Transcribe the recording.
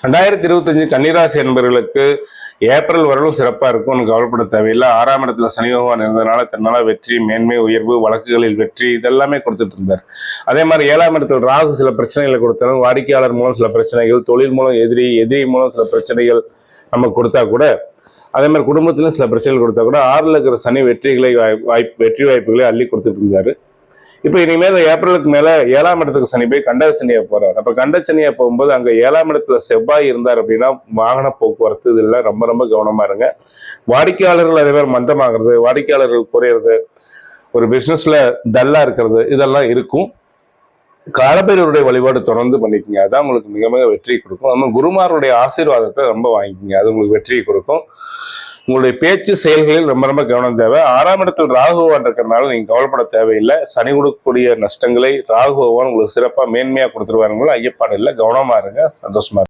2025 கன்னிராசி என்பவர்களுக்கு ஏப்ரல் வரலும் சிறப்பாக இருக்கும். ஒன்று கவலைப்பட தேவையில்லை. 6ஆம் இடத்துல சனி பகவான் இருந்ததுனால தன்னால வெற்றி, மேன்மை, உயர்வு, வழக்குகளில் வெற்றி இதெல்லாமே கொடுத்துட்டு இருந்தார். அதே மாதிரி 7ஆம் இடத்துல ராகு சில பிரச்சனைகளை கொடுத்தாலும், வாடிக்கையாளர் மூலம் சில பிரச்சனைகள், தொழில் மூலம் எதிரி மூலம் சில பிரச்சனைகள் நமக்கு கொடுத்தா கூட, அதே மாதிரி குடும்பத்திலும் சில பிரச்சனைகள் கொடுத்தா கூட 6ல் இருக்கிற சனி வெற்றி வாய்ப்புகளை அள்ளி கொடுத்துட்டு இருந்தாரு. இப்போ இனிமேல் ஏப்ரலுக்கு மேல 7ஆம் இடத்துக்கு சனி போய் கண்டச்சனியை போறாரு. அப்ப கண்டச்சனியை போகும்போது அங்க 7ஆம் இடத்துல செவ்வாய் இருந்தார் அப்படின்னா வாகன போக்குவரத்து இதெல்லாம் ரொம்ப ரொம்ப கவனமா இருங்க. வாடிக்கையாளர்கள் அதே மாதிரி மந்தமாகிறது, வாடிக்கையாளர்கள் குறையிறது, ஒரு பிசினஸ்ல டல்லா இருக்கிறது இதெல்லாம் இருக்கும். காலபைரவருடைய வழிபாடு தொடர்ந்து பண்ணிக்கோங்க. அதான் உங்களுக்கு மிக மிக வெற்றி கொடுக்கும். நம்ம குருமாருடைய ஆசீர்வாதத்தை ரொம்ப வாங்கிக்கோங்க. அது உங்களுக்கு வெற்றியை கொடுக்கும். உங்களுடைய பேச்சு செயல்களில் ரொம்ப ரொம்ப கவனம் தேவை. 6ஆம் இடத்தில் ராகு பகவான் இருக்கிறதுனால நீங்க கவலைப்பட தேவையில்லை. சனி கொடுக்கக்கூடிய நஷ்டங்களை ராகு பகவான் உங்களுக்கு சிறப்பா மேன்மையா கொடுத்துருவாருங்களோ ஐயப்பாடு இல்லை. கவனமா இருங்க, சந்தோஷமா இருங்க.